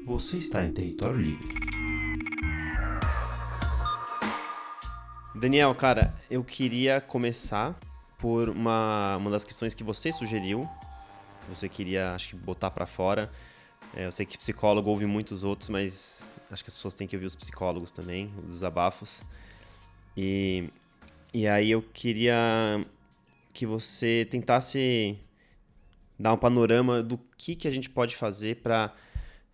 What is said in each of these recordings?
Você está em território livre. Daniel, cara, eu queria começar por uma das questões que você sugeriu. Você queria, acho que, botar pra fora. Eu sei que psicólogo ouve muitos outros, mas acho que as pessoas têm que ouvir os psicólogos também, os desabafos. E, e aí eu queria que você tentasse dar um panorama do que a gente pode fazer para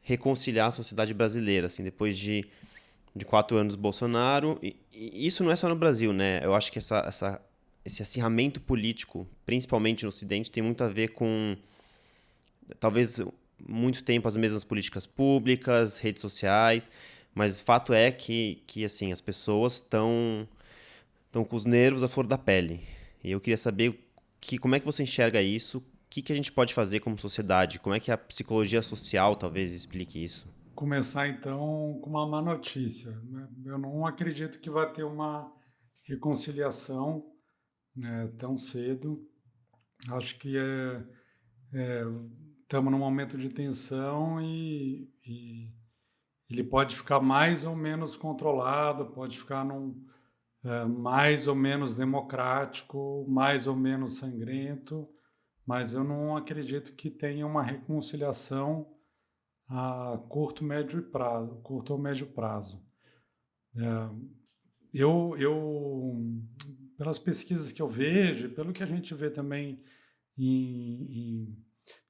reconciliar a sociedade brasileira, assim, depois de 4 anos do Bolsonaro. E isso não é só no Brasil, né? Eu acho que esse acirramento político, principalmente no Ocidente, tem muito a ver com, talvez, muito tempo as mesmas políticas públicas, redes sociais, mas o fato é que assim, as pessoas estão com os nervos à flor da pele. E eu queria saber como é que você enxerga isso, que a gente pode fazer como sociedade, como é que a psicologia social talvez explique isso. Começar então com uma má notícia, né? Eu não acredito que vai ter uma reconciliação, né, tão cedo. Acho que estamos num momento de tensão e ele pode ficar mais ou menos controlado, pode ficar mais ou menos democrático, mais ou menos sangrento, mas eu não acredito que tenha uma reconciliação a curto ou médio prazo. Pelas pesquisas que eu vejo, pelo que a gente vê também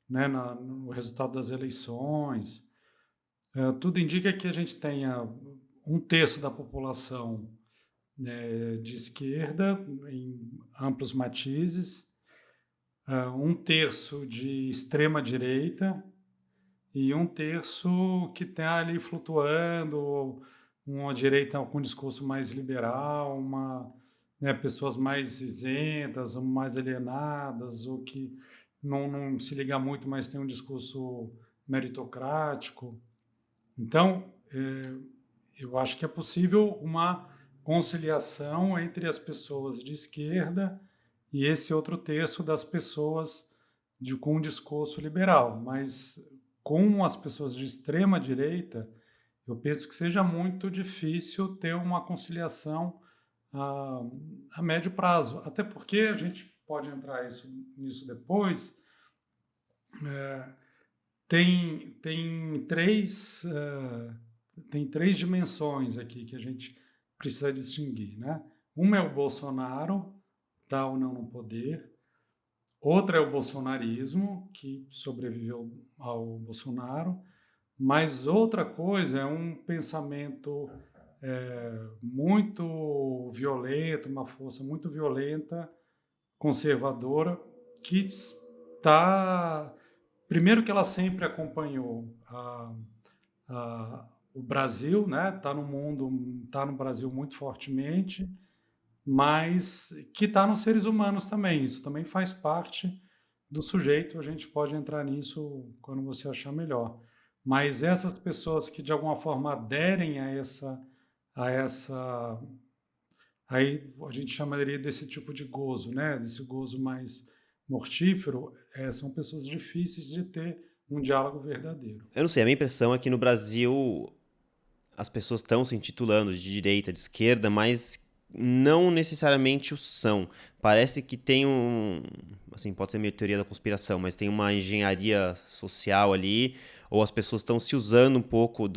né, no resultado das eleições, tudo indica que a gente tenha um terço da população, de esquerda, em amplos matizes, um terço de extrema direita e um terço que está ali flutuando, uma direita com um discurso mais liberal, né, pessoas mais isentas, ou mais alienadas, ou que não se liga muito, mas tem um discurso meritocrático. Então, eu acho que é possível uma conciliação entre as pessoas de esquerda e esse outro terço das pessoas com um discurso liberal, mas com as pessoas de extrema direita, eu penso que seja muito difícil ter uma conciliação a, a médio prazo, até porque a gente pode entrar nisso depois. Tem três dimensões aqui que a gente precisa distinguir, né? Uma é o Bolsonaro, está ou não no poder. Outra é o bolsonarismo, que sobreviveu ao Bolsonaro. Mas outra coisa é um pensamento muito violento, uma força muito violenta, conservadora, que está. Primeiro, que ela sempre acompanhou o Brasil, né? Está no mundo, está no Brasil muito fortemente, mas que está nos seres humanos também. Isso também faz parte do sujeito. A gente pode entrar nisso quando você achar melhor. Mas essas pessoas que de alguma forma aderem a essa, aí a gente chamaria desse tipo de gozo, né? Desse gozo mais mortífero, são pessoas difíceis de ter um diálogo verdadeiro. Eu não sei, a minha impressão é que no Brasil as pessoas estão se intitulando de direita, de esquerda, mas não necessariamente o são. Parece que tem assim, pode ser meio teoria da conspiração, mas tem uma engenharia social ali, ou as pessoas estão se usando um pouco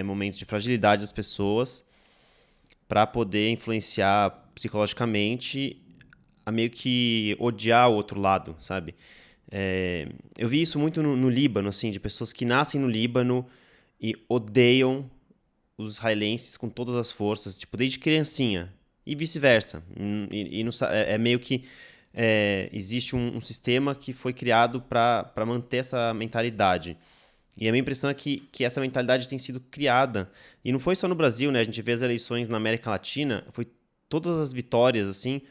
momentos de fragilidade das pessoas para poder influenciar psicologicamente a meio que odiar o outro lado, sabe? Eu vi isso muito no Líbano, assim, de pessoas que nascem no Líbano e odeiam os israelenses com todas as forças, tipo, desde criancinha. E vice-versa. É meio que existe um sistema que foi criado para manter essa mentalidade. E a minha impressão é que essa mentalidade tem sido criada. E não foi só no Brasil, né? A gente vê as eleições na América Latina, foi todas as vitórias, assim,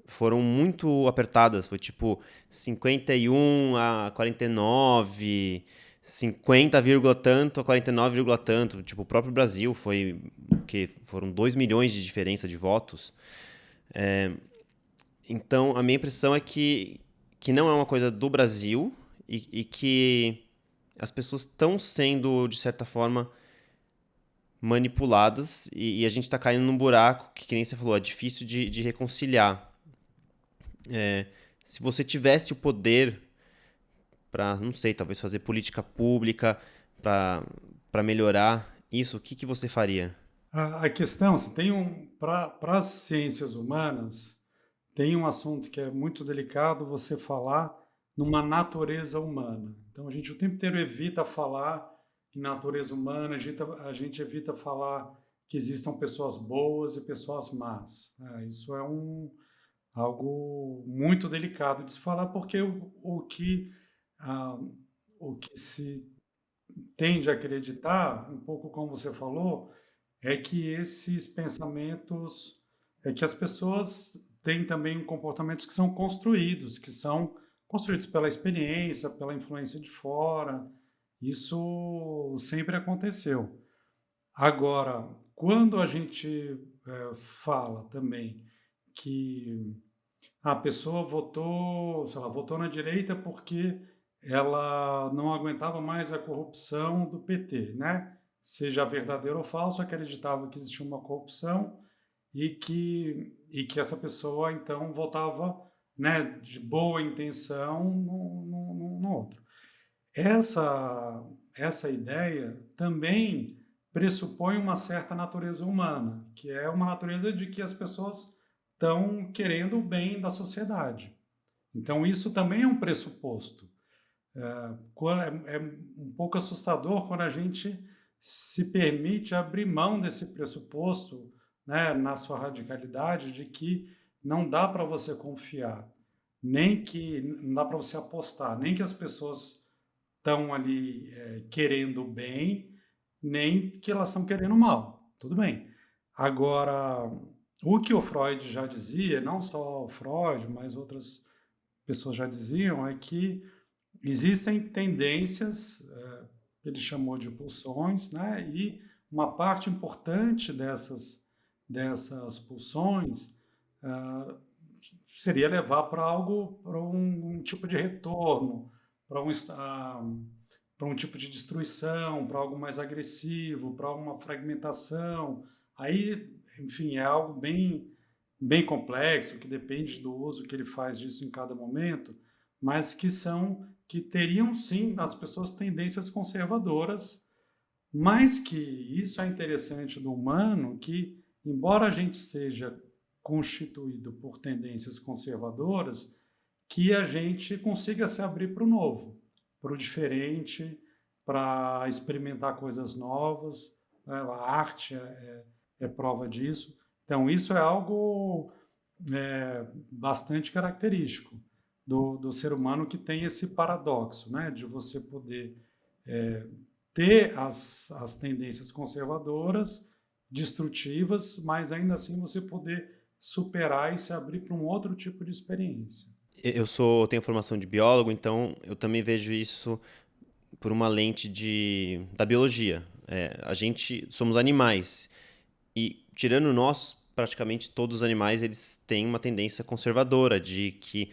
foram muito apertadas. Foi tipo 51 a 49, 50, tanto a 49, tanto. Tipo, o próprio Brasil foi que foram 2 milhões de diferença de votos. Então, a minha impressão é que não é uma coisa do Brasil e que as pessoas estão sendo, de certa forma, manipuladas e a gente está caindo num buraco que nem você falou, é difícil de reconciliar. Se você tivesse o poder para, não sei, talvez fazer política pública para melhorar isso, o que que você faria? A questão, se tem para as ciências humanas, tem um assunto que é muito delicado você falar numa natureza humana. Então a gente o tempo inteiro evita falar em natureza humana, a gente evita falar que existam pessoas boas e pessoas más, né? Isso é algo muito delicado de se falar, porque ah, o que se tende a acreditar, um pouco como você falou, é que esses pensamentos, é que as pessoas têm também comportamentos que são construídos pela experiência, pela influência de fora. Isso sempre aconteceu. Agora, quando a gente fala também que a pessoa votou, sei lá, votou na direita porque ela não aguentava mais a corrupção do PT, né? Seja verdadeiro ou falso, acreditava que existia uma corrupção e que essa pessoa então votava, né, de boa intenção no outro. Essa ideia também pressupõe uma certa natureza humana, que é uma natureza de que as pessoas estão querendo o bem da sociedade. Então, isso também é um pressuposto. É um pouco assustador quando a gente se permite abrir mão desse pressuposto, né, na sua radicalidade, de que não dá para você confiar, nem que não dá para você apostar, nem que as pessoas estão ali querendo o bem, nem que elas estão querendo o mal. Tudo bem. Agora, o que o Freud já dizia, não só o Freud, mas outras pessoas já diziam, é que existem tendências, que ele chamou de pulsões, né? E uma parte importante dessas pulsões ah, seria levar para algo, para um tipo de retorno, para para um tipo de destruição, para algo mais agressivo, para uma fragmentação. Aí, enfim, é algo bem complexo, que depende do uso que ele faz disso em cada momento, mas que teriam sim as pessoas tendências conservadoras, mas que isso é interessante do humano, que embora a gente seja constituído por tendências conservadoras, que a gente consiga se abrir para o novo, para o diferente, para experimentar coisas novas, né? A arte é prova disso. Então, isso é algo bastante característico do ser humano, que tem esse paradoxo, né? De você poder ter as tendências conservadoras, destrutivas, mas ainda assim você poder superar e se abrir para um outro tipo de experiência. Eu tenho formação de biólogo, então eu também vejo isso por uma lente da biologia. A gente somos animais e tirando nós, praticamente todos os animais eles têm uma tendência conservadora de que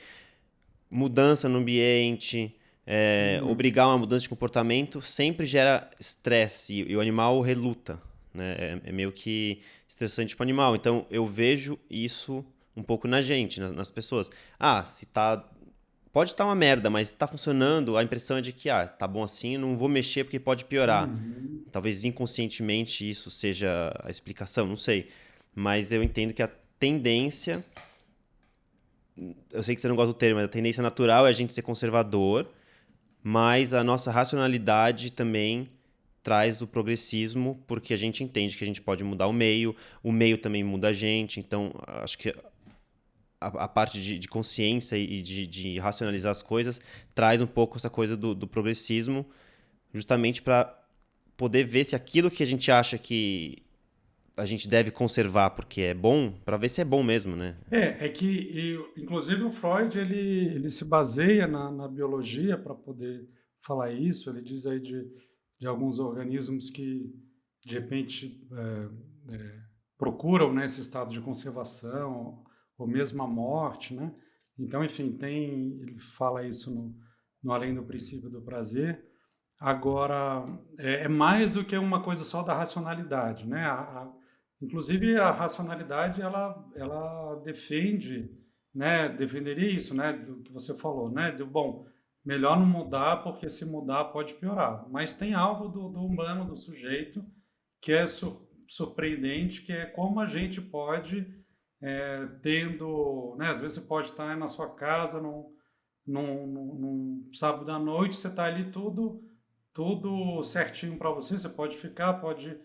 mudança no ambiente, Uhum. obrigar uma mudança de comportamento sempre gera estresse e o animal reluta, né? É meio que estressante para o animal. Então eu vejo isso um pouco na gente, nas pessoas. Ah, se tá. Pode estar uma merda, mas está funcionando, a impressão é de que, tá bom assim, não vou mexer porque pode piorar. Uhum. Talvez inconscientemente isso seja a explicação, não sei. Mas eu entendo que a tendência, eu sei que você não gosta do termo, mas a tendência natural é a gente ser conservador, mas a nossa racionalidade também traz o progressismo, porque a gente entende que a gente pode mudar o meio também muda a gente, então acho que a parte de consciência e de racionalizar as coisas traz um pouco essa coisa do progressismo, justamente para poder ver se aquilo que a gente acha que a gente deve conservar porque é bom, para ver se é bom mesmo, né? Inclusive, o Freud ele se baseia na biologia para poder falar isso. Ele diz aí de alguns organismos que, de repente, procuram, né, esse estado de conservação, ou mesmo a morte, né? Então, enfim, ele fala isso no Além do Princípio do Prazer. Agora, é mais do que uma coisa só da racionalidade, né? Inclusive, a racionalidade, ela defende, né? Defenderia isso, né? Do que você falou, né? Bom, melhor não mudar, porque se mudar pode piorar. Mas tem algo do humano, do sujeito, que é surpreendente, que é como a gente pode, tendo, né? Às vezes você pode estar na sua casa, num sábado à noite, você está ali tudo certinho para você. Você pode ficar, pode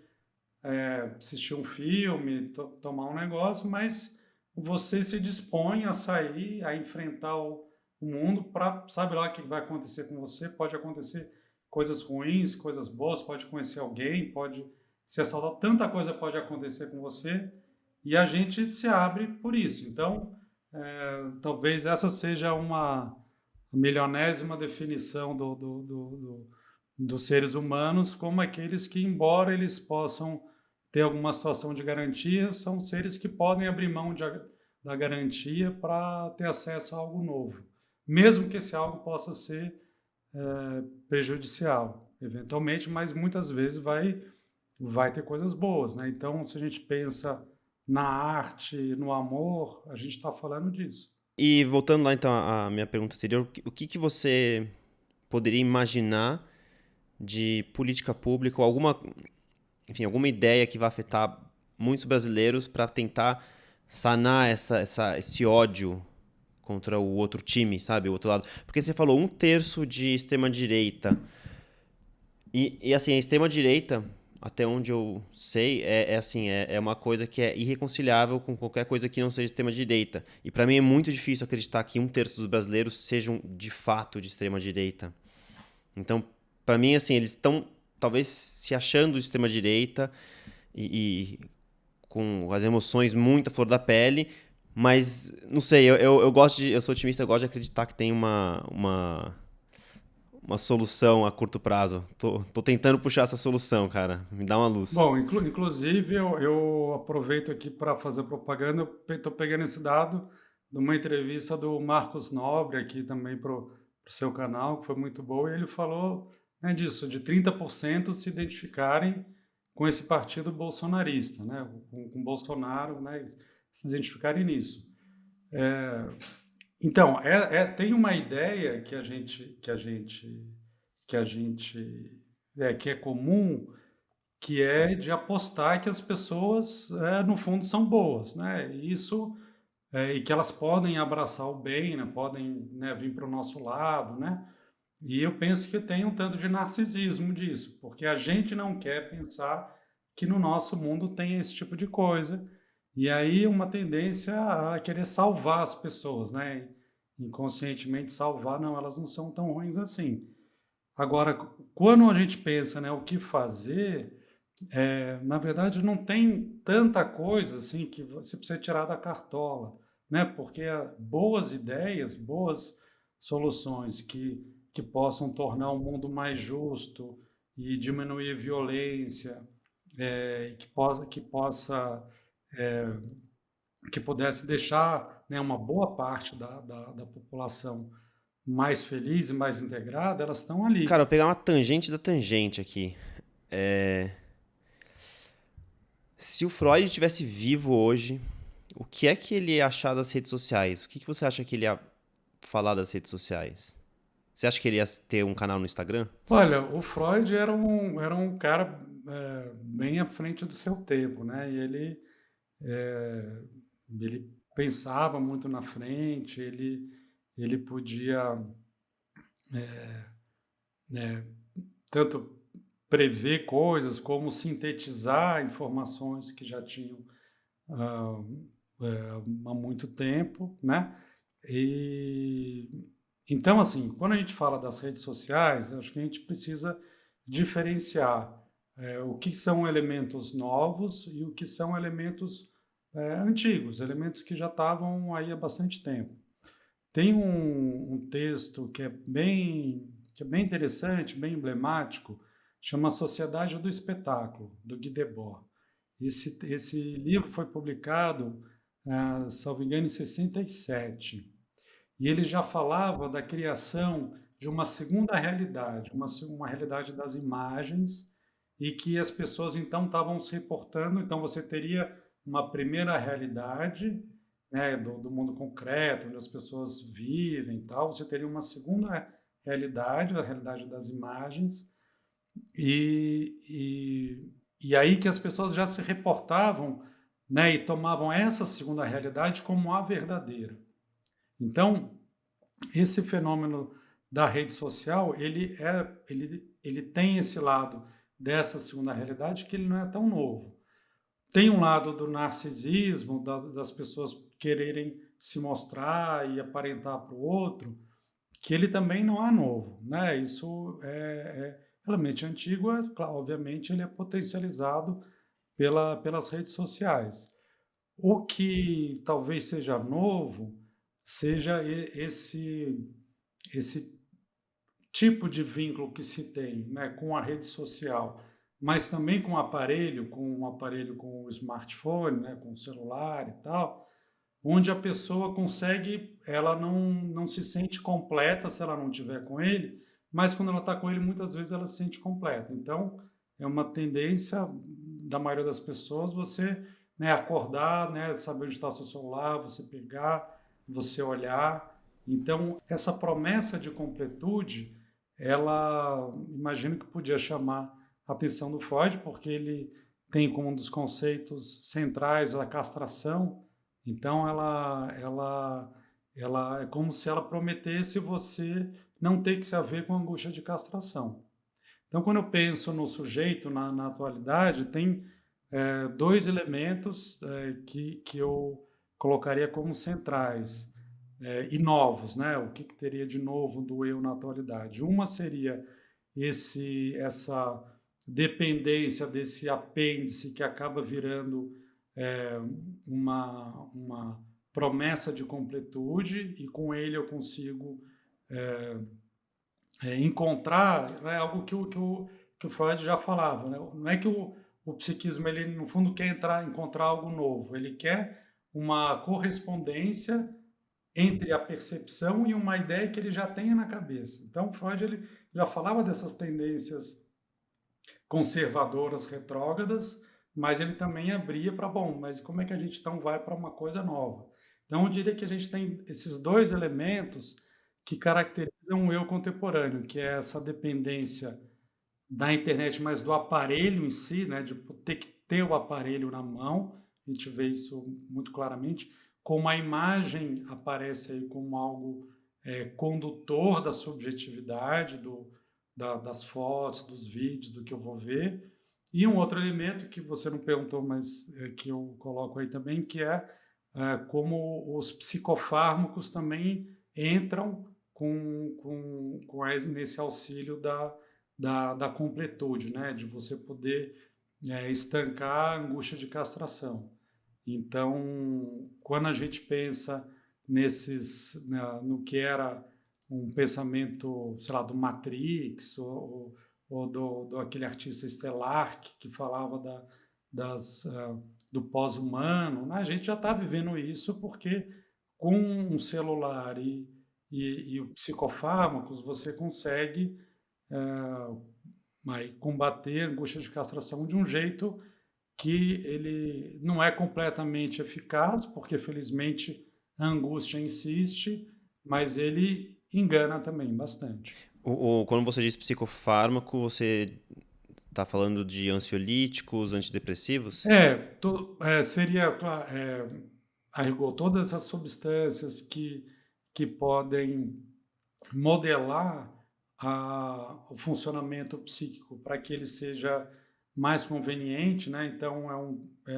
assistir um filme, tomar um negócio, mas você se dispõe a sair, a enfrentar o mundo para sabe lá o que vai acontecer com você. Pode acontecer coisas ruins, coisas boas, pode conhecer alguém, pode ser assaltado, tanta coisa pode acontecer com você e a gente se abre por isso. Então, talvez essa seja uma milionésima definição dos seres humanos como aqueles que, embora eles possam ter alguma situação de garantia, são seres que podem abrir mão da garantia para ter acesso a algo novo, mesmo que esse algo possa ser prejudicial, eventualmente, mas muitas vezes vai ter coisas boas, né? Então, se a gente pensa na arte, no amor, a gente está falando disso. E voltando lá então à minha pergunta anterior, o que que você poderia imaginar de política pública ou alguma ideia que vai afetar muitos brasileiros para tentar sanar esse ódio contra o outro time, sabe? O outro lado. Porque você falou 1/3 de extrema-direita. E assim, a extrema-direita, até onde eu sei, é uma coisa que é irreconciliável com qualquer coisa que não seja extrema-direita. E para mim é muito difícil acreditar que 1/3 dos brasileiros sejam de fato de extrema-direita. Então, para mim, assim, eles estão talvez se achando de extrema-direita e com as emoções muito à flor da pele, mas não sei, eu sou otimista, eu gosto de acreditar que tem uma solução a curto prazo. Tô tentando puxar essa solução, cara. Me dá uma luz. Bom, inclusive eu aproveito aqui para fazer propaganda. Eu estou pegando esse dado de uma entrevista do Marcos Nobre aqui também para o seu canal, que foi muito boa, e ele falou, né, disso, de 30% se identificarem com esse partido bolsonarista, né, com Bolsonaro, né, se identificarem nisso. Então, tem uma ideia que é comum, que é de apostar que as pessoas, no fundo, são boas, né? E que elas podem abraçar o bem, né? Podem, né, vir para o nosso lado, né? E eu penso que tem um tanto de narcisismo disso, porque a gente não quer pensar que no nosso mundo tem esse tipo de coisa, e aí uma tendência a querer salvar as pessoas, né? Inconscientemente salvar, não, elas não são tão ruins assim. Agora, quando a gente pensa, né, o que fazer, na verdade, não tem tanta coisa assim que você precisa tirar da cartola, né? Porque boas ideias, boas soluções que possam tornar o mundo mais justo e diminuir a violência, é, que possa, que possa, é, que pudesse deixar, né, uma boa parte da população mais feliz e mais integrada, elas estão Cara, eu ali. vou pegar uma tangente da tangente aqui. É, Se o Freud estivesse vivo hoje, o que é que ele ia achar das redes sociais? O que que você acha que ele ia falar das redes sociais? Você acha que ele ia ter um canal no Instagram? Olha, o Freud era um cara bem à frente do seu tempo, né? E é, ele pensava muito na frente, ele podia, né, tanto prever coisas como sintetizar informações que já tinham ah, há muito tempo, né? E então, assim, quando a gente fala das redes sociais, eu acho que a gente precisa diferenciar o que são elementos novos e o que são elementos antigos, elementos que já estavam aí há bastante tempo. Tem um texto que é bem interessante, bem emblemático, chama Sociedade do Espetáculo, do Guy Debord. Esse livro foi publicado, salvo engano, em 67. E ele já falava da criação de uma segunda realidade, uma realidade das imagens, e que as pessoas então estavam se reportando. Então você teria uma primeira realidade, né, do mundo concreto, onde as pessoas vivem e tal. Você teria uma segunda realidade, a realidade das imagens, e, e aí que as pessoas já se reportavam, né, e tomavam essa segunda realidade como a verdadeira. Então, esse fenômeno da rede social, ele tem esse lado dessa segunda realidade que ele não é tão novo. Tem um lado do narcisismo, das pessoas quererem se mostrar e aparentar para o outro, que ele também não é novo, né? Isso é realmente antigo, claro, obviamente ele é potencializado pelas redes sociais. O que talvez seja novo seja esse tipo de vínculo que se tem, né, com a rede social, mas também com o aparelho, com o smartphone, né, com o celular e tal, onde a pessoa consegue, ela não se sente completa se ela não estiver com ele, mas quando ela está com ele, muitas vezes ela se sente completa. Então, é uma tendência da maioria das pessoas você, né, acordar, né, saber onde está o seu celular, você pegar, você olhar. Então, essa promessa de completude, ela imagino que podia chamar a atenção do Freud, porque ele tem como um dos conceitos centrais a castração. Então ela é como se ela prometesse você não ter que se haver com angústia de castração. Então, quando eu penso no sujeito na atualidade, tem dois elementos que eu colocaria como centrais e novos, né? O que teria de novo do eu na atualidade? Uma seria essa dependência desse apêndice que acaba virando é, uma promessa de completude, e com ele eu consigo encontrar, né, algo que o Freud já falava, né? Não é que o psiquismo, ele no fundo quer encontrar algo novo, ele quer uma correspondência entre a percepção e uma ideia que ele já tenha na cabeça. Então, Freud ele já falava dessas tendências conservadoras, retrógradas, mas ele também abria para, bom, mas como é que a gente então vai para uma coisa nova? Então, eu diria que a gente tem esses dois elementos que caracterizam o eu contemporâneo, que é essa dependência da internet, mas do aparelho em si, né, de ter que ter o aparelho na mão. A gente vê isso muito claramente, como a imagem aparece aí como algo condutor da subjetividade, das fotos, dos vídeos, do que eu vou ver. E um outro elemento que você não perguntou, mas que eu coloco aí também, que é como os psicofármacos também entram nesse auxílio da completude, né? De você poder estancar a angústia de castração. Então, quando a gente pensa no que era um pensamento, sei lá, do Matrix, ou do aquele artista Stellar que falava do pós-humano, né? A gente já está vivendo isso porque com um celular e psicofármacos você consegue combater a angústia de castração de um jeito que ele não é completamente eficaz, porque felizmente a angústia insiste, mas ele engana também bastante. Quando você diz psicofármaco, você está falando de ansiolíticos, antidepressivos? Seria, a rigor, todas as substâncias que podem modelar o funcionamento psíquico para que ele seja mais conveniente, né? Então,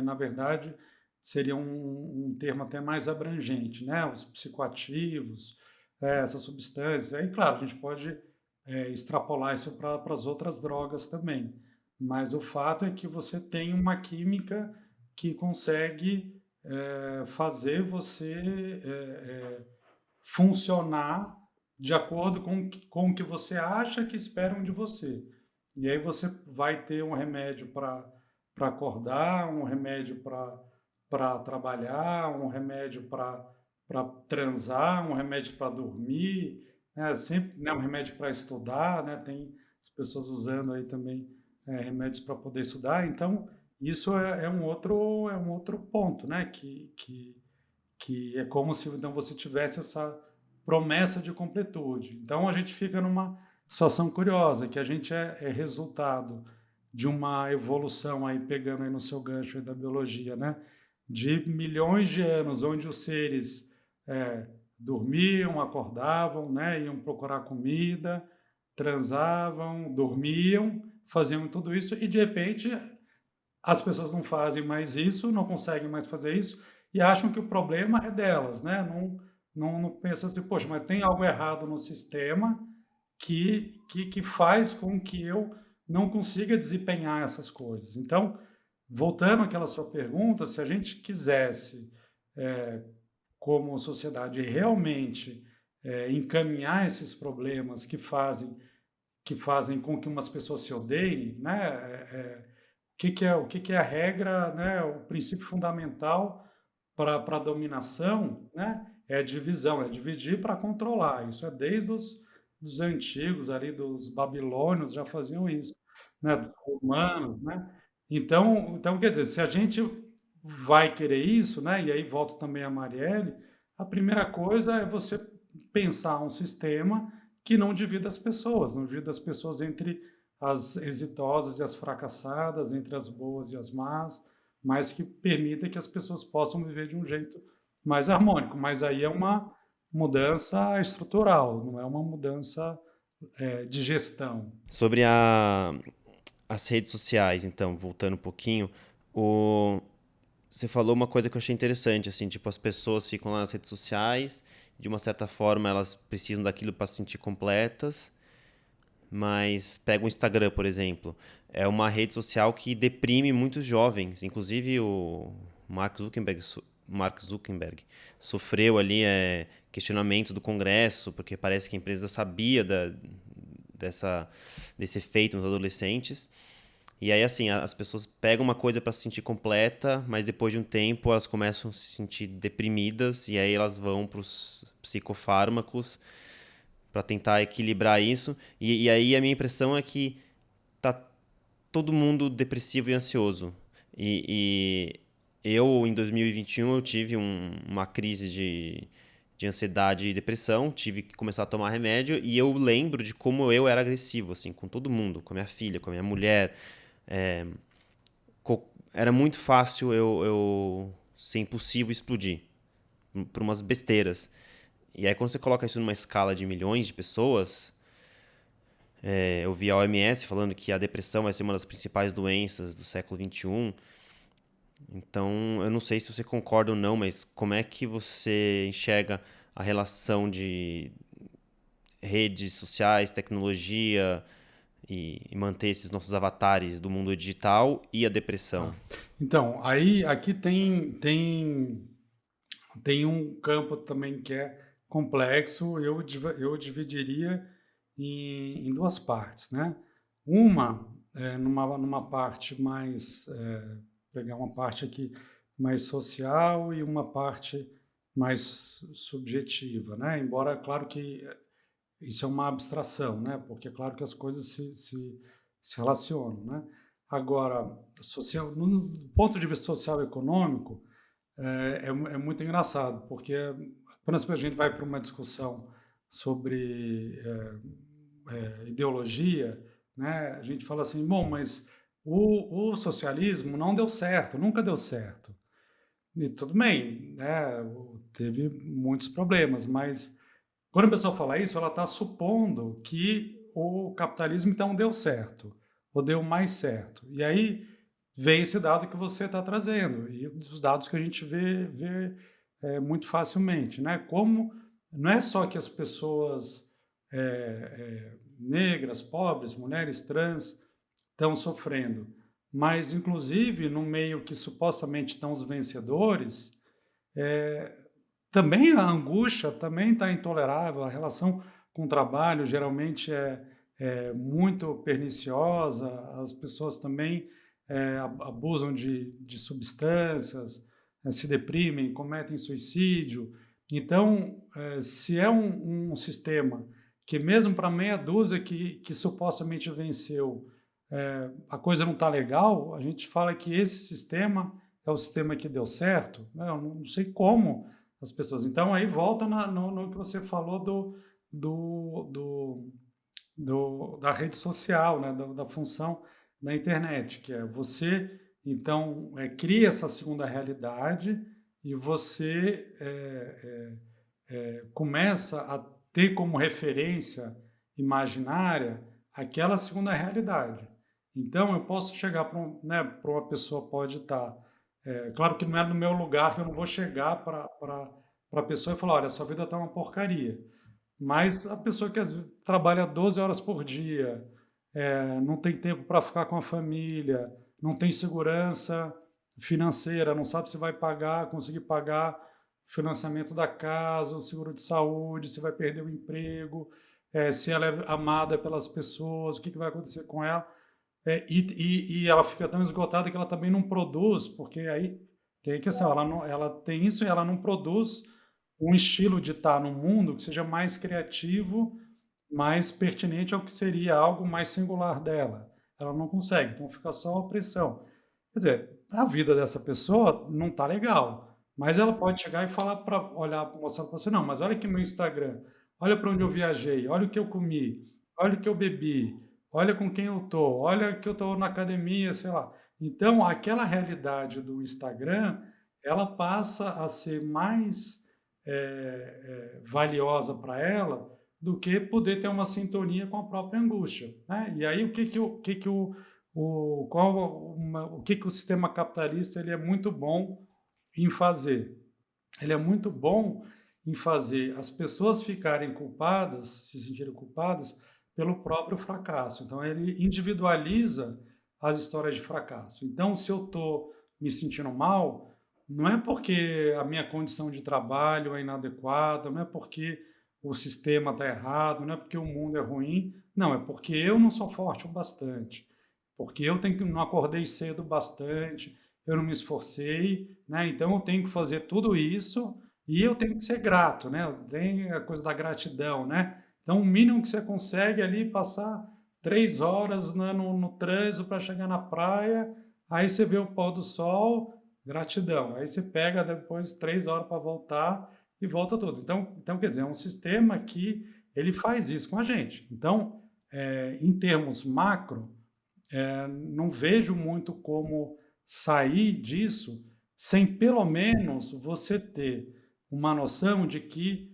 na verdade, seria um termo até mais abrangente, né? Os psicoativos, essas substâncias. Aí, claro, a gente pode extrapolar isso para as outras drogas também. Mas o fato é que você tem uma química que consegue fazer você funcionar de acordo com o que você acha que esperam de você. E aí você vai ter um remédio para acordar, um remédio para trabalhar, um remédio para transar, um remédio para dormir. né? Sempre, né, um remédio para estudar, né? Tem as pessoas usando aí também remédios para poder estudar. Então, isso é um outro ponto, né? Que é como se então você tivesse essa promessa de completude. Então a gente fica numa situação curiosa, que a gente é resultado de uma evolução aí, pegando aí no seu gancho aí da biologia, né? De milhões de anos, onde os seres dormiam, acordavam, né? Iam procurar comida, transavam, dormiam, faziam tudo isso, e de repente as pessoas não fazem mais isso, não conseguem mais fazer isso e acham que o problema é delas, né? Não pensa assim, poxa, mas tem algo errado no sistema que faz com que eu não consiga desempenhar essas coisas. Então, voltando àquela sua pergunta, se a gente quisesse, como sociedade, realmente encaminhar esses problemas que fazem com que umas pessoas se odeiem, né? O que que é a regra, né? O princípio fundamental para a dominação, né? É a divisão, é dividir para controlar. Isso é desde dos antigos, ali dos babilônios já faziam isso, né? Dos romanos, né? Então, quer dizer, se a gente vai querer isso, né? E aí volta também a Marielle, a primeira coisa é você pensar um sistema que não divida as pessoas, não divida as pessoas entre as exitosas e as fracassadas, entre as boas e as más, mas que permita que as pessoas possam viver de um jeito mais harmônico. Mas aí é uma mudança estrutural, não é uma mudança de gestão. Sobre as redes sociais, então, voltando um pouquinho, o, você falou uma coisa que eu achei interessante, assim, tipo, as pessoas ficam lá nas redes sociais, de uma certa forma elas precisam daquilo para se sentir completas, mas pega o Instagram, por exemplo, é uma rede social que deprime muitos jovens, inclusive o Mark Zuckerberg sofreu ali questionamento do Congresso, porque parece que a empresa sabia dessa, desse efeito nos adolescentes. E aí, assim, as pessoas pegam uma coisa para se sentir completa, mas depois de um tempo elas começam a se sentir deprimidas e aí elas vão para os psicofármacos para tentar equilibrar isso. E aí a minha impressão é que tá todo mundo depressivo e ansioso. E eu, em 2021, eu tive uma crise de ansiedade e depressão, tive que começar a tomar remédio e eu lembro de como eu era agressivo, assim, com todo mundo, com a minha filha, com a minha mulher. É, era muito fácil eu ser impulsivo e explodir por umas besteiras. E aí quando você coloca isso numa escala de milhões de pessoas, eu vi a OMS falando que a depressão vai ser uma das principais doenças do século XXI. Então, eu não sei se você concorda ou não, mas como é que você enxerga a relação de redes sociais, tecnologia e manter esses nossos avatares do mundo digital e a depressão? Tá. Então, aí aqui tem um campo também que é complexo, eu dividiria em duas partes, né? Uma, numa parte mais, pegar uma parte aqui mais social e uma parte mais subjetiva, né? Embora, claro que isso é uma abstração, né? Porque é claro que as coisas se relacionam, né? Agora, do ponto de vista social e econômico, é muito engraçado, porque quando a gente vai para uma discussão sobre ideologia, né, a gente fala assim, bom, mas o socialismo não deu certo, nunca deu certo. E tudo bem, né, teve muitos problemas, mas quando a pessoa fala isso, ela está supondo que o capitalismo então deu certo, ou deu mais certo. E aí vem esse dado que você está trazendo, e os dados que a gente vê muito facilmente. Né? Como não é só que as pessoas negras, pobres, mulheres trans estão sofrendo, mas inclusive no meio que supostamente estão os vencedores, também a angústia também está intolerável, a relação com o trabalho geralmente é muito perniciosa, as pessoas também abusam de substâncias, se deprimem, cometem suicídio. Então, se é um sistema que mesmo para meia dúzia que supostamente venceu, a coisa não está legal, a gente fala que esse sistema é o sistema que deu certo, né? Eu não sei como as pessoas. Então, aí volta no que você falou do, do, da rede social, né? Da função da internet, que é você, então, cria essa segunda realidade e você começa a ter como referência imaginária aquela segunda realidade. Então, eu posso chegar para né, para uma pessoa, pode estar. Claro que não é no meu lugar, que eu não vou chegar para a pessoa e falar: olha, sua vida está uma porcaria. Mas a pessoa que às vezes trabalha 12 horas por dia, não tem tempo para ficar com a família, não tem segurança financeira, não sabe se vai pagar, conseguir pagar o financiamento da casa, o seguro de saúde, se vai perder o emprego, se ela é amada pelas pessoas, o que vai acontecer com ela. E ela fica tão esgotada que ela também não produz, porque aí tem a questão, ela tem isso e ela não produz um estilo de estar no mundo que seja mais criativo, mais pertinente ao que seria algo mais singular dela. Ela não consegue, então fica só a opressão. Quer dizer, a vida dessa pessoa não está legal, mas ela pode chegar e falar para olhar, mostrar para você, não, mas olha aqui meu Instagram, olha para onde eu viajei, olha o que eu comi, olha o que eu bebi, olha com quem eu tô, olha que eu tô na academia, sei lá. Então, aquela realidade do Instagram, ela passa a ser mais valiosa para ela do que poder ter uma sintonia com a própria angústia, né? E aí o que o sistema capitalista ele é muito bom em fazer? Ele é muito bom em fazer as pessoas ficarem culpadas, se sentirem culpadas pelo próprio fracasso. Então ele individualiza as histórias de fracasso. Então, se eu estou me sentindo mal, não é porque a minha condição de trabalho é inadequada, não é porque o sistema está errado, não é porque o mundo é ruim, não, é porque eu não sou forte o bastante, porque não acordei cedo o bastante, eu não me esforcei, né? Então eu tenho que fazer tudo isso e eu tenho que ser grato, né? Tem a coisa da gratidão, né? Então o mínimo que você consegue ali passar 3 horas, né, no trânsito para chegar na praia, aí você vê o pôr do sol, gratidão. Aí você pega depois 3 horas para voltar e volta tudo. Então, quer dizer, é um sistema que ele faz isso com a gente. Então, em termos macro, não vejo muito como sair disso sem pelo menos você ter uma noção de que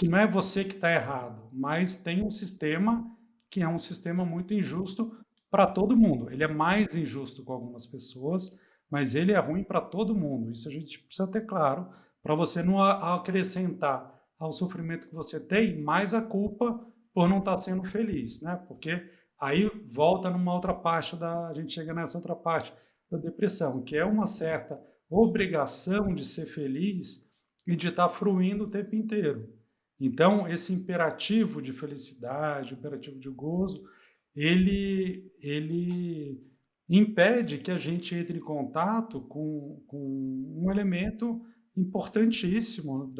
não é você que está errado, mas tem um sistema que é um sistema muito injusto para todo mundo. Ele é mais injusto com algumas pessoas, mas ele é ruim para todo mundo. Isso a gente precisa ter claro, para você não acrescentar ao sofrimento que você tem mais a culpa por não estar sendo feliz, né? Porque aí volta numa outra parte a gente chega nessa outra parte da depressão, que é uma certa obrigação de ser feliz e de estar fruindo o tempo inteiro. Então, esse imperativo de felicidade, imperativo de gozo, ele impede que a gente entre em contato com um elemento importantíssimo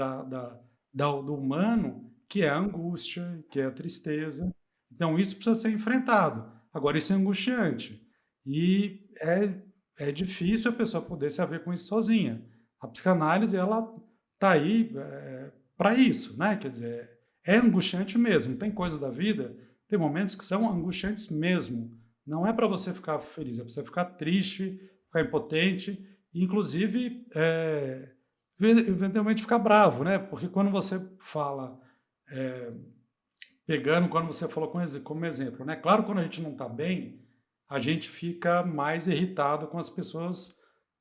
do humano, que é a angústia, que é a tristeza. Então, isso precisa ser enfrentado. Agora, isso é angustiante. E é difícil a pessoa poder se haver com isso sozinha. A psicanálise, ela está aí para isso, né? Quer dizer, é angustiante mesmo. Tem coisas da vida, tem momentos que são angustiantes mesmo. Não é para você ficar feliz, é para você ficar triste, ficar impotente, e, inclusive, eventualmente ficar bravo, né? Porque quando você fala, quando você falou como exemplo, né? Claro, quando a gente não está bem, a gente fica mais irritado com as pessoas,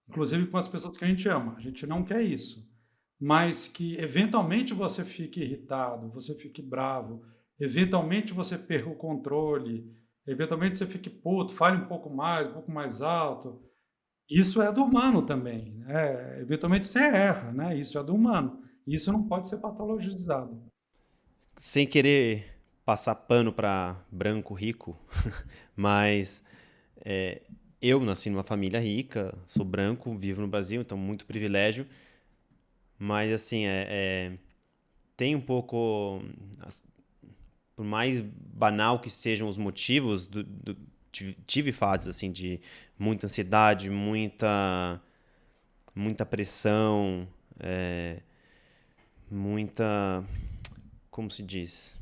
inclusive com as pessoas que a gente ama. A gente não quer isso. Mas que eventualmente você fique irritado, você fique bravo, eventualmente você perca o controle, eventualmente você fique puto, fale um pouco mais alto. Isso é do humano também, né? Eventualmente você erra, né? Isso é do humano. Isso não pode ser patologizado. Sem querer passar pano para branco rico, mas eu nasci numa família rica, sou branco, vivo no Brasil, então muito privilégio. Mas assim, tem um pouco, as- por mais banal que sejam os motivos, tive fases assim de muita ansiedade, muita pressão, muita, como se diz?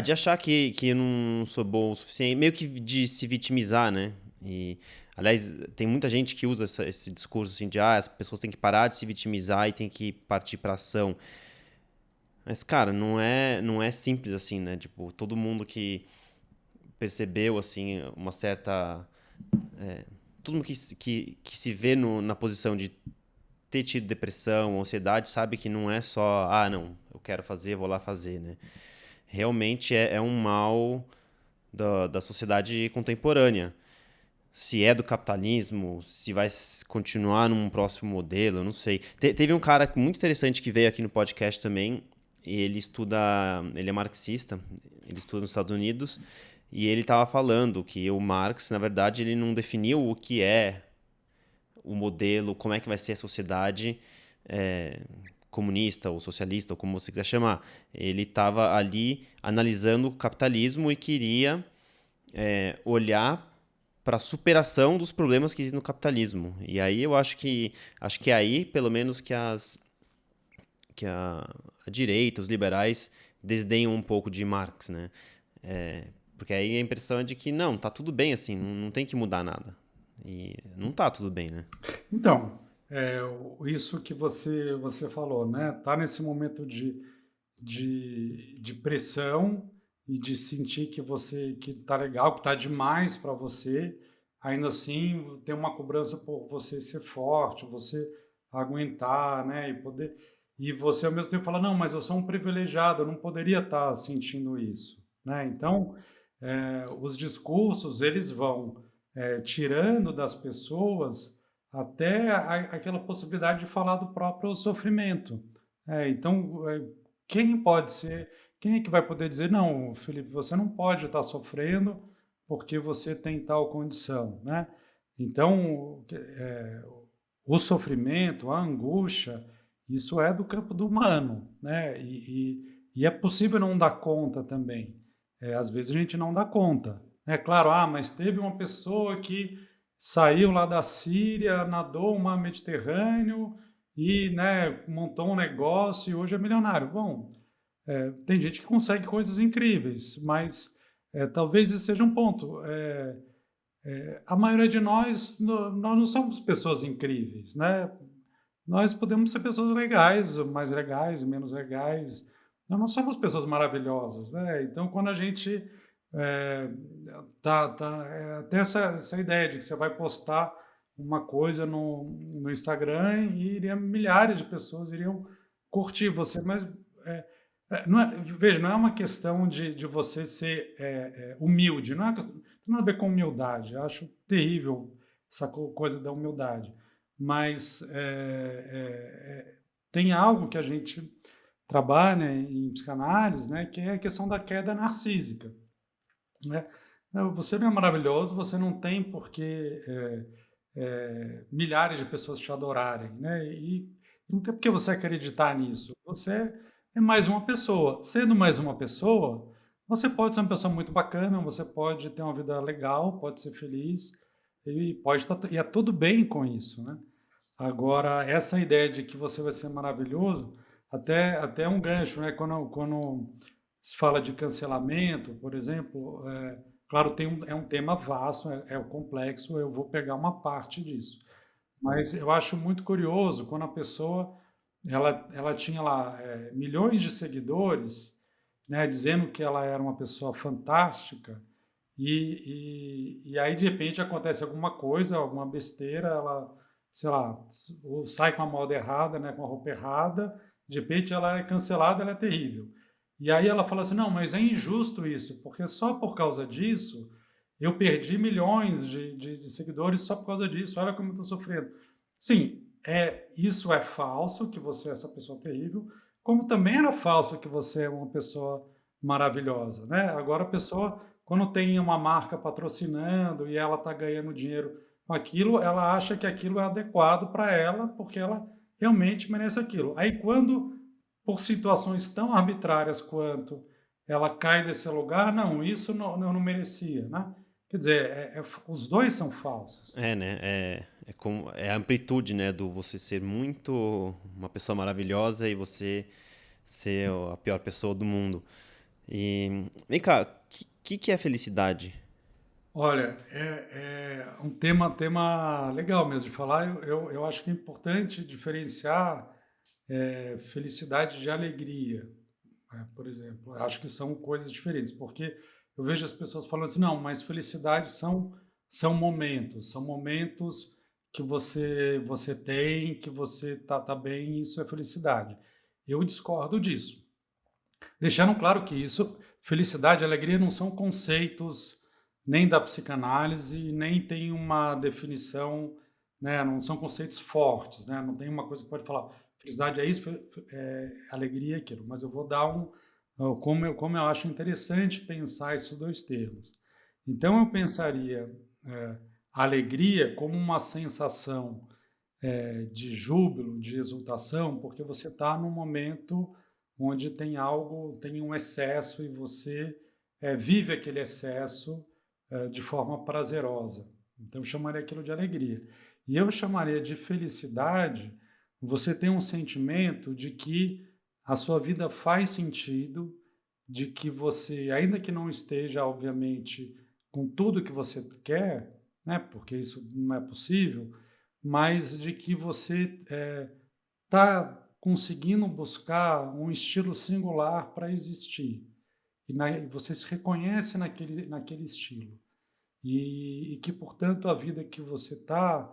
De achar que eu não sou bom o suficiente, meio que de se vitimizar, né? E, aliás, tem muita gente que usa esse discurso assim de as pessoas têm que parar de se vitimizar e têm que partir pra ação. Mas, cara, não é simples assim, né? Tipo, todo mundo que percebeu, assim, uma certa... Todo mundo que se vê na posição de ter tido depressão, ansiedade, sabe que não é só, não, eu quero fazer, vou lá fazer, né? Realmente é um mal da sociedade contemporânea. Se é do capitalismo, se vai continuar num próximo modelo, eu não sei. Teve um cara muito interessante que veio aqui no podcast também, e ele é marxista, ele estuda nos Estados Unidos, e ele estava falando que o Marx, na verdade, ele não definiu o que é o modelo, como é que vai ser a sociedade comunista ou socialista, ou como você quiser chamar. Ele estava ali analisando o capitalismo e queria olhar para a superação dos problemas que existem no capitalismo. E aí eu acho que é aí, pelo menos, que a direita, os liberais, desdenham um pouco de Marx, né? Porque aí a impressão é de que não, tá tudo bem assim, não tem que mudar nada. E não tá tudo bem, né? Então, isso que você falou, né? Tá nesse momento de pressão e de sentir que tá legal, que tá demais para você, ainda assim tem uma cobrança por você ser forte, você aguentar, né? E você ao mesmo tempo fala, não, mas eu sou um privilegiado, eu não poderia estar sentindo isso, né? Então, os discursos eles vão tirando das pessoas até aquela possibilidade de falar do próprio sofrimento. Então, quem é que vai poder dizer, não, Felipe, você não pode estar sofrendo porque você tem tal condição, né? Então, o sofrimento, a angústia, isso é do campo do humano, né? E é possível não dar conta também. Às vezes a gente não dá conta. É claro, mas teve uma pessoa que saiu lá da Síria, nadou o mar Mediterrâneo e, né, montou um negócio e hoje é milionário. Bom, tem gente que consegue coisas incríveis, mas talvez esse seja um ponto. A maioria de nós não somos pessoas incríveis, né? Nós podemos ser pessoas legais, mais legais, menos legais. Nós não somos pessoas maravilhosas, né? Então, quando a gente é, tem essa ideia de que você vai postar uma coisa no Instagram e milhares de pessoas iriam curtir você, mas veja, não é uma questão de você ser humilde, não é uma questão, não tem nada a ver com humildade. Eu acho terrível essa coisa da humildade, mas tem algo que a gente trabalha em psicanálise, né, que é a questão da queda narcísica, né? Não, você não é maravilhoso, você não tem por que milhares de pessoas te adorarem, né? E não tem por que você acreditar nisso. Você é mais uma pessoa. Sendo mais uma pessoa, você pode ser uma pessoa muito bacana, você pode ter uma vida legal, pode ser feliz e pode estar, e é tudo bem com isso, né? Agora, essa ideia de que você vai ser maravilhoso, até é um gancho, né? Quando se fala de cancelamento, por exemplo, claro, é um tema vasto, é complexo, eu vou pegar uma parte disso. Mas eu acho muito curioso quando a pessoa ela tinha lá milhões de seguidores, né, dizendo que ela era uma pessoa fantástica, e aí de repente acontece alguma coisa, alguma besteira, ela, sei lá, ou sai com a moda errada, né, com a roupa errada, de repente ela é cancelada, ela é terrível. E aí ela fala assim, não, mas é injusto isso, porque só por causa disso eu perdi milhões de seguidores só por causa disso, olha como eu estou sofrendo. Sim, isso é falso, que você é essa pessoa terrível, como também era falso que você é uma pessoa maravilhosa, né? Agora a pessoa, quando tem uma marca patrocinando e ela está ganhando dinheiro com aquilo, ela acha que aquilo é adequado para ela, porque ela realmente merece aquilo. Aí quando por situações tão arbitrárias quanto ela cai desse lugar, não, isso eu não merecia, né? Quer dizer, os dois são falsos. É, né? É a amplitude, né? Do você ser muito uma pessoa maravilhosa e você ser a pior pessoa do mundo. E vem cá, que é felicidade? Olha, é um tema legal mesmo de falar. Eu acho que é importante diferenciar felicidade de alegria, né? Por exemplo, eu acho que são coisas diferentes, porque eu vejo as pessoas falando assim, não, mas felicidade são momentos que você tem, que você tá bem, isso é felicidade. Eu discordo disso. Deixando claro que isso, felicidade e alegria não são conceitos nem da psicanálise, nem tem uma definição, né? Não são conceitos fortes, né? Não tem uma coisa que pode falar, felicidade é isso, alegria é aquilo. Mas eu vou dar como eu acho interessante pensar esses dois termos. Então eu pensaria é, alegria como uma sensação de júbilo, de exultação, porque você está num momento onde tem algo, tem um excesso e você vive aquele excesso de forma prazerosa. Então, eu chamaria aquilo de alegria. E eu chamaria de felicidade você tem um sentimento de que a sua vida faz sentido, de que você, ainda que não esteja, obviamente, com tudo que você quer, né, porque isso não é possível, mas de que você está conseguindo buscar um estilo singular para existir. E você se reconhece naquele estilo. E que, portanto, a vida que você está,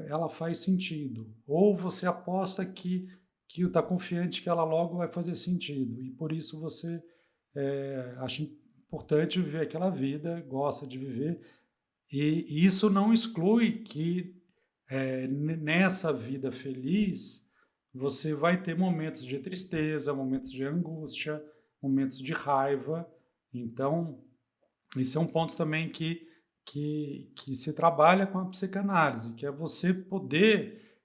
ela faz sentido. Ou você aposta que está confiante que ela logo vai fazer sentido. E por isso você acha importante viver aquela vida, gosta de viver. E isso não exclui que nessa vida feliz você vai ter momentos de tristeza, momentos de angústia, momentos de raiva. Então, esse é um ponto também que se trabalha com a psicanálise, que é você poder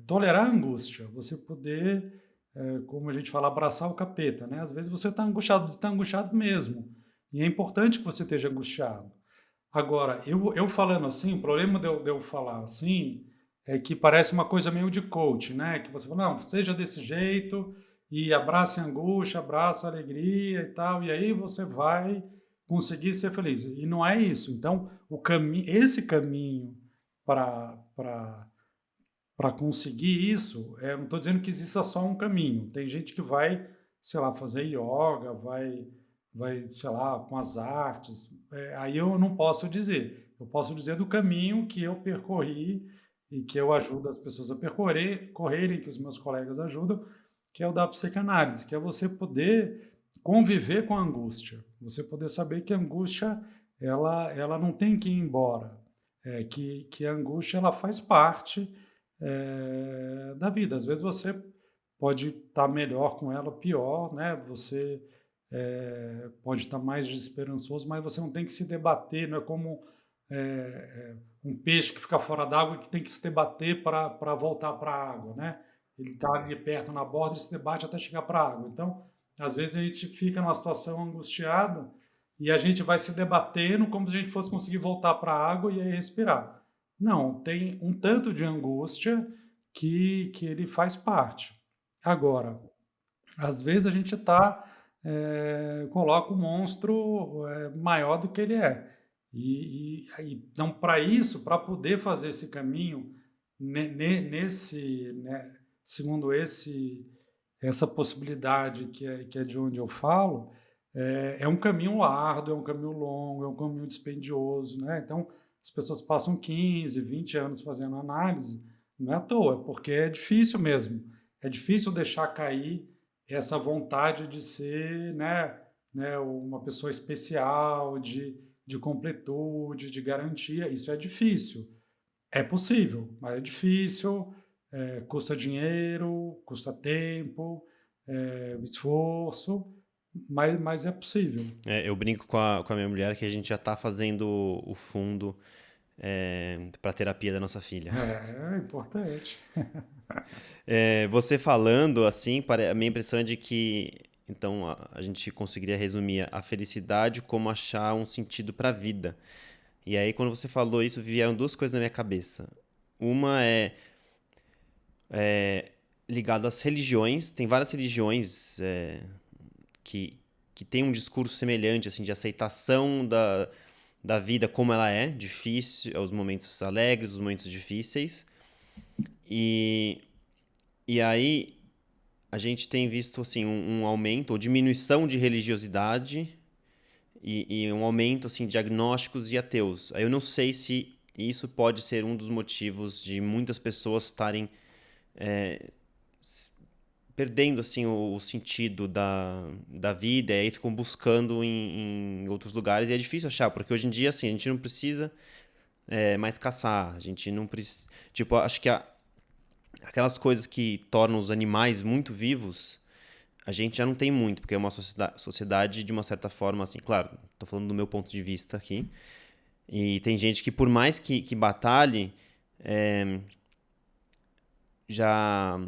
tolerar a angústia, você poder, como a gente fala, abraçar o capeta, né? Às vezes você está angustiado mesmo, e é importante que você esteja angustiado. Agora, eu falando assim, o problema de eu falar assim é que parece uma coisa meio de coach, né? Que você fala, não, seja desse jeito e abrace a angústia, abraça a alegria e tal, e aí você vai conseguir ser feliz. E não é isso. Então, esse caminho para conseguir isso, não estou dizendo que exista só um caminho. Tem gente que vai, sei lá, fazer yoga, vai, sei lá, com as artes. Aí eu não posso dizer. Eu posso dizer do caminho que eu percorri e que eu ajudo as pessoas a correrem, que os meus colegas ajudam, que é o da psicanálise, que é você poder conviver com a angústia. Você poder saber que a angústia, ela não tem que ir embora. Que a angústia, ela faz parte da vida. Às vezes você pode estar melhor com ela, pior, né? Você pode estar mais desesperançoso, mas você não tem que se debater, não é como um peixe que fica fora d'água e que tem que se debater para voltar para a água, né? Ele está ali perto na borda e se debate até chegar para a água. Então, às vezes a gente fica numa situação angustiada e a gente vai se debatendo como se a gente fosse conseguir voltar para a água e aí respirar. Não, tem um tanto de angústia que ele faz parte. Agora, às vezes a gente coloca o monstro maior do que ele é. Então, para isso, para poder fazer esse caminho, segundo essa possibilidade que é de onde eu falo, é um caminho árduo, é um caminho longo, é um caminho dispendioso, né? Então, as pessoas passam 15, 20 anos fazendo análise, não é à toa, porque é difícil mesmo. É difícil deixar cair essa vontade de ser, né, uma pessoa especial, de completude, de garantia. Isso é difícil. É possível, mas é difícil, custa dinheiro, custa tempo, esforço, mas é possível. Eu brinco com a minha mulher que a gente já está fazendo o fundo para a terapia da nossa filha. É importante. Você falando assim, a minha impressão é de que então a gente conseguiria resumir a felicidade como achar um sentido para a vida. E aí, quando você falou isso, vieram duas coisas na minha cabeça. Uma é ligada às religiões. Tem várias religiões que, que têm um discurso semelhante, assim, de aceitação da vida como ela é, difícil, os momentos alegres, os momentos difíceis. E, e aí a gente tem visto assim, um aumento ou diminuição de religiosidade e um aumento assim, de agnósticos e ateus. Aí eu não sei se isso pode ser um dos motivos de muitas pessoas estarem perdendo assim o sentido da vida e aí ficam buscando em outros lugares e é difícil achar, porque hoje em dia assim, a gente não precisa mais caçar, a gente não precisa... Tipo, acho que aquelas coisas que tornam os animais muito vivos, a gente já não tem muito, porque é uma sociedade de uma certa forma, assim, claro, tô falando do meu ponto de vista aqui, e tem gente que por mais que batalhe, já,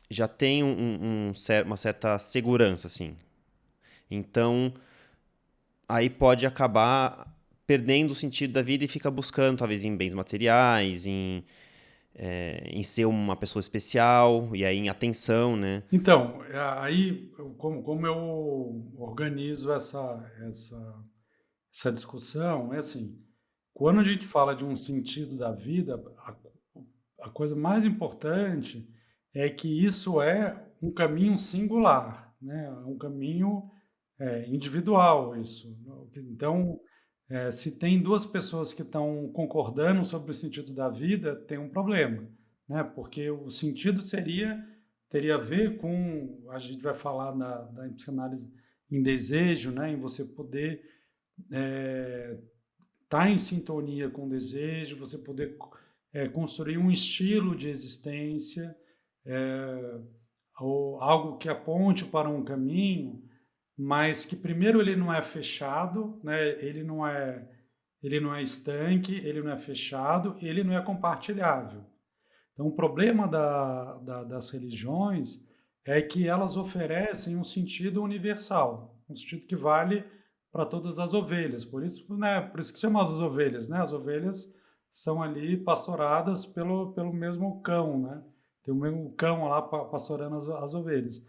já tem uma certa segurança, assim. Então, aí pode acabar perdendo o sentido da vida e fica buscando, talvez, em bens materiais, em ser uma pessoa especial, e aí em atenção, né? Então, aí, como eu organizo essa discussão, é assim, quando a gente fala de um sentido da vida, a coisa mais importante é que isso é um caminho singular, né? É um caminho individual, isso. Então, se tem duas pessoas que estão concordando sobre o sentido da vida, tem um problema, né? Porque o sentido teria a ver com, a gente vai falar da psicanálise em desejo, né? Em você poder estar em sintonia com o desejo, você poder construir um estilo de existência, é, ou algo que aponte para um caminho, mas que primeiro ele não é fechado, né? Ele não é estanque, ele não é fechado, ele não é compartilhável. Então, o problema das religiões é que elas oferecem um sentido universal, um sentido que vale para todas as ovelhas. Por isso, né, por isso que chamam as ovelhas, né? As ovelhas são ali pastoradas pelo mesmo cão, né? Tem o mesmo cão lá pastorando as ovelhas.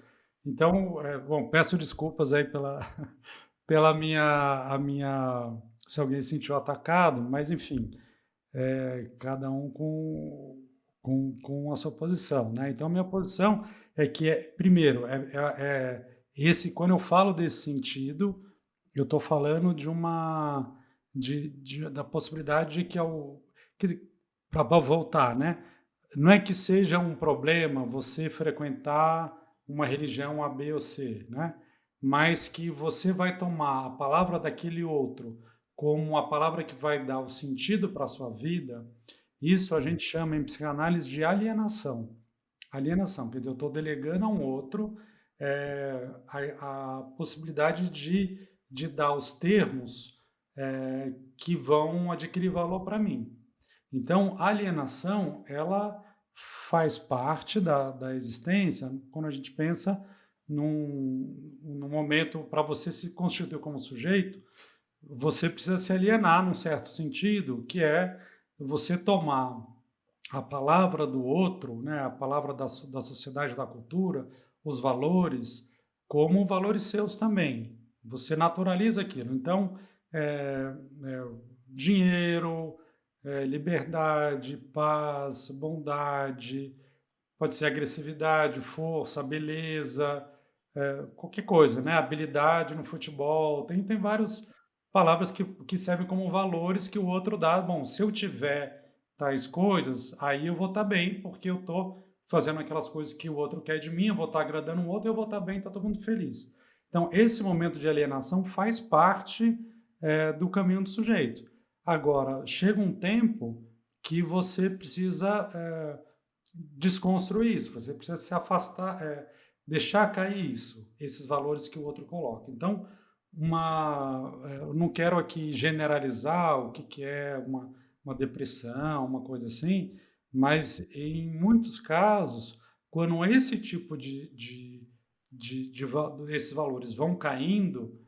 Então, bom, peço desculpas aí pela se alguém se sentiu atacado, mas enfim, cada um com a sua posição, né? Então, a minha posição é que, primeiro, quando eu falo desse sentido, eu estou falando da possibilidade de que, para voltar, né? Não é que seja um problema você frequentar uma religião A, B ou C, né? Mas que você vai tomar a palavra daquele outro como a palavra que vai dar o sentido para a sua vida, isso a gente chama em psicanálise de alienação. Alienação, quer dizer, eu estou delegando a um outro a possibilidade de dar os termos que vão adquirir valor para mim. Então, a alienação, ela faz parte da existência quando a gente pensa num momento para você se constituir como sujeito, você precisa se alienar num certo sentido, que é você tomar a palavra do outro, né, a palavra da sociedade, da cultura, os valores, como valores seus também. Você naturaliza aquilo. Então, dinheiro, liberdade, paz, bondade, pode ser agressividade, força, beleza, qualquer coisa, né? Habilidade no futebol, tem várias palavras que servem como valores que o outro dá. Bom, se eu tiver tais coisas, aí eu vou estar bem, porque eu estou fazendo aquelas coisas que o outro quer de mim, eu vou estar agradando o outro, eu vou estar bem, está todo mundo feliz. Então, esse momento de alienação faz parte do caminho do sujeito. Agora, chega um tempo que você precisa desconstruir isso, você precisa se afastar, deixar cair isso, esses valores que o outro coloca. Então, eu não quero aqui generalizar o que é uma depressão, uma coisa assim, mas em muitos casos, quando esse tipo esses valores vão caindo,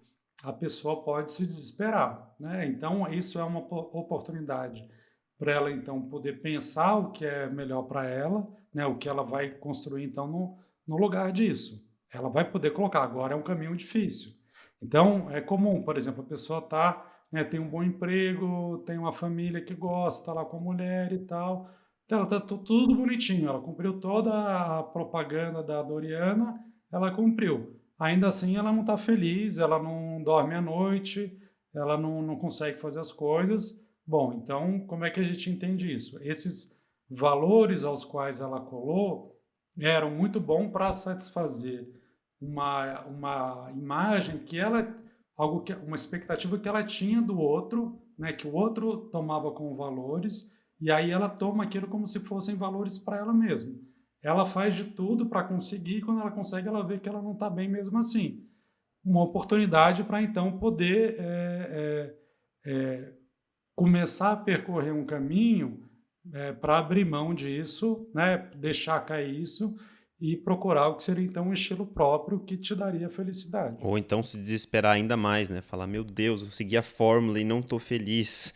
a pessoa pode se desesperar, né? Então, isso é uma oportunidade para ela, então, poder pensar o que é melhor para ela, né? O que ela vai construir, então, no lugar disso. Ela vai poder colocar, agora é um caminho difícil. Então, é comum, por exemplo, a pessoa tá, né, tem um bom emprego, tem uma família que gosta, tá lá com a mulher e tal. Então, ela tá tudo bonitinho, ela cumpriu toda a propaganda da Doriana, ela cumpriu. Ainda assim, ela não está feliz, ela não dorme à noite, ela não consegue fazer as coisas. Bom, então, como é que a gente entende isso? Esses valores aos quais ela colou eram muito bons para satisfazer uma imagem que ela, algo que, uma expectativa que ela tinha do outro, né, que o outro tomava como valores, e aí ela toma aquilo como se fossem valores para ela mesma. Ela faz de tudo para conseguir, e quando ela consegue, ela vê que ela não está bem mesmo assim. Uma oportunidade para então poder começar a percorrer um caminho para abrir mão disso, né, deixar cair isso e procurar o que seria então um estilo próprio que te daria felicidade. Ou então se desesperar ainda mais, né? Falar, meu Deus, eu segui a fórmula e não tô feliz.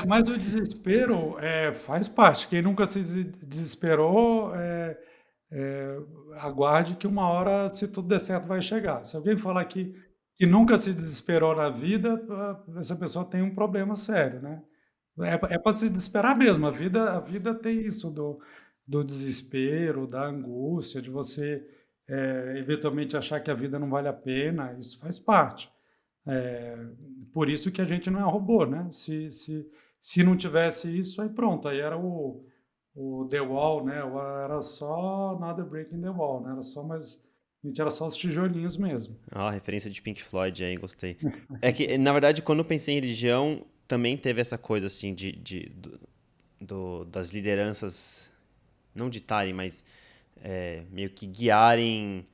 Mas o desespero faz parte. Quem nunca se desesperou, é, aguarde que uma hora, se tudo der certo, vai chegar. Se alguém falar que nunca se desesperou na vida, essa pessoa tem um problema sério, né? É para se desesperar mesmo. A vida tem isso do desespero, da angústia, de você eventualmente achar que a vida não vale a pena. Isso faz parte. É, por isso que a gente não é robô, né? Se não tivesse isso, aí pronto, aí era o The Wall, né? Era só Another Break in the Wall, né? Era só mais, a gente era só os tijolinhos mesmo. Ah, referência de Pink Floyd aí, gostei. É que, na verdade, quando eu pensei em religião, também teve essa coisa, assim, das lideranças, não ditarem, mas meio que guiarem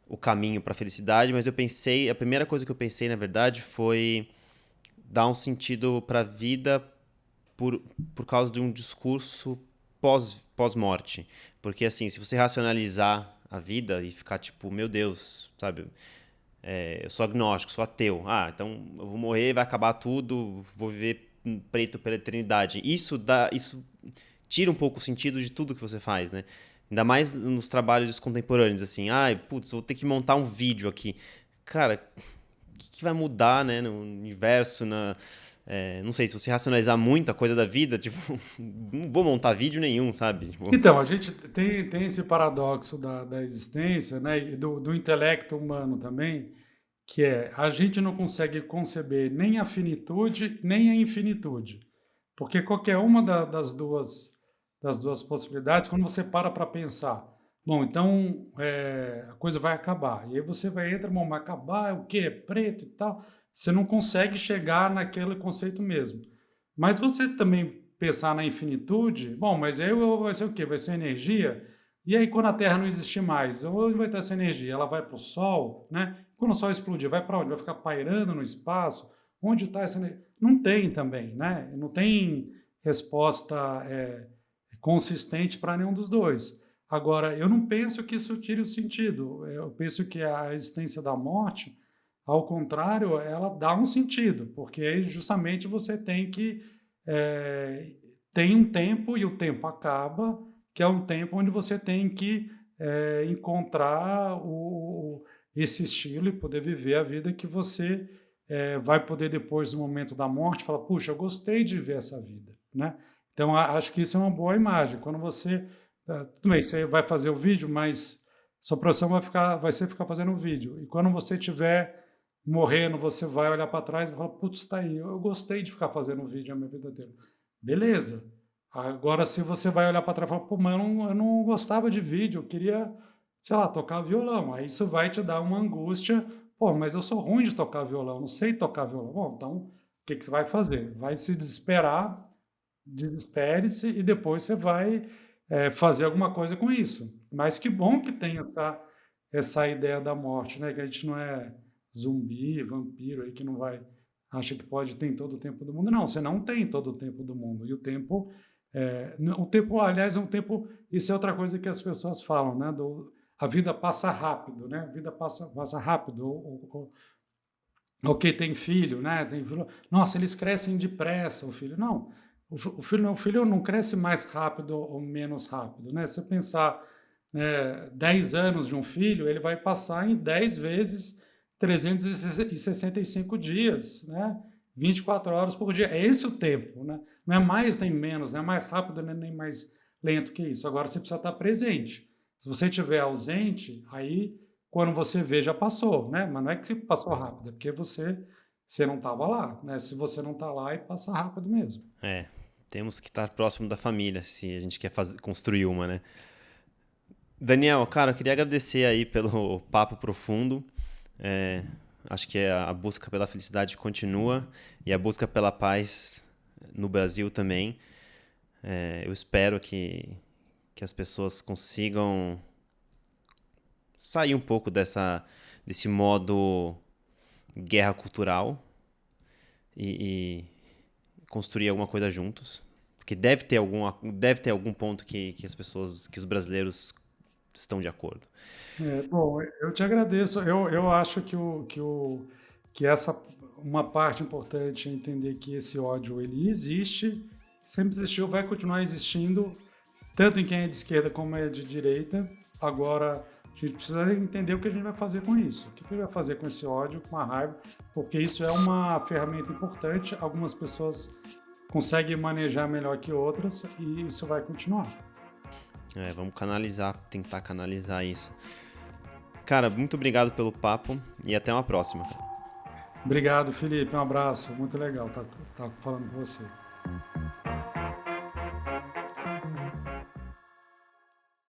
o caminho para a felicidade, mas eu pensei, a primeira coisa que eu pensei, na verdade, foi dar um sentido para a vida por, por causa de um discurso pós-morte. Porque, assim, se você racionalizar a vida e ficar tipo, meu Deus, sabe? Eu sou agnóstico, sou ateu. Ah, então eu vou morrer, vai acabar tudo, vou viver preto pela eternidade. Isso tira um pouco o sentido de tudo que você faz, né? Ainda mais nos trabalhos contemporâneos, assim. Ai, putz, vou ter que montar um vídeo aqui. Cara, o que vai mudar, né, no universo, não sei, se você racionalizar muito a coisa da vida, tipo, não vou montar vídeo nenhum, sabe? Tipo, Então, a gente tem esse paradoxo da existência, né? E do intelecto humano também, que é a gente não consegue conceber nem a finitude nem a infinitude. Porque qualquer uma das duas possibilidades, quando você para pensar, bom, então a coisa vai acabar. E aí você entra, bom, vai acabar, é o quê? É preto e tal. Você não consegue chegar naquele conceito mesmo. Mas você também pensar na infinitude, bom, mas aí vai ser o quê? Vai ser energia? E aí, quando a Terra não existir mais, onde vai ter essa energia? Ela vai para o Sol, né? Quando o Sol explodir, vai para onde? Vai ficar pairando no espaço? Onde está essa energia? Não tem também, né? Não tem resposta consistente para nenhum dos dois. Agora, eu não penso que isso tire o sentido. Eu penso que a existência da morte, ao contrário, ela dá um sentido, porque aí justamente você é, tem um tempo e o tempo acaba, que é um tempo onde você tem que encontrar esse estilo e poder viver a vida que você vai poder, depois do momento da morte, falar: puxa, eu gostei de viver essa vida, né? Então, acho que isso é uma boa imagem. Quando você. Tudo bem, você vai fazer o vídeo, mas sua profissão vai ser ficar fazendo o vídeo. E quando você estiver morrendo, você vai olhar para trás e falar: putz, está aí, eu gostei de ficar fazendo vídeo a minha vida inteira. Beleza. Agora, se você vai olhar para trás e falar: pô, mas eu não gostava de vídeo, eu queria, sei lá, tocar violão. Aí isso vai te dar uma angústia. Pô, mas eu sou ruim de tocar violão, não sei tocar violão. Bom, então, o que você vai fazer? Vai se desesperar, desespere-se e depois você vai fazer alguma coisa com isso. Mas que bom que tem essa ideia da morte, né? Que a gente não é zumbi, vampiro aí que não vai acha que pode ter todo o tempo do mundo. Não, você não tem todo o tempo do mundo. E o tempo, aliás, é um tempo. Isso é outra coisa que as pessoas falam, né? A vida passa rápido, né? A vida passa rápido. Ou quem tem filho, né? Tem filho, nossa, eles crescem depressa, o filho. Não, o filho não cresce mais rápido ou menos rápido, né? Se você pensar, 10 anos de um filho, ele vai passar em 10 vezes 365 dias, né? 24 horas por dia. É esse o tempo, né? Não é mais nem menos, não é mais rápido nem mais lento que isso. Agora você precisa estar presente. Se você estiver ausente, aí quando você vê já passou, né? Mas não é que passou rápido, é porque você não estava lá, né? Se você não está lá, aí passa rápido mesmo. Temos que estar próximo da família se a gente quer construir uma, né? Daniel, cara, eu queria agradecer aí pelo papo profundo. Acho que a busca pela felicidade continua e a busca pela paz no Brasil também. Eu espero que as pessoas consigam sair um pouco desse modo guerra cultural e construir alguma coisa juntos. Porque deve ter algum ponto que os brasileiros estão de acordo. Bom, eu te agradeço. Eu acho que uma parte importante é entender que esse ódio ele existe, sempre existiu, vai continuar existindo, tanto em quem é de esquerda como é de direita. Agora, a gente precisa entender o que a gente vai fazer com isso. O que a gente vai fazer com esse ódio, com a raiva, porque isso é uma ferramenta importante. Algumas pessoas conseguem manejar melhor que outras e isso vai continuar. Vamos tentar canalizar isso. Cara, muito obrigado pelo papo e até uma próxima. Obrigado, Felipe. Um abraço. Muito legal estar falando com você.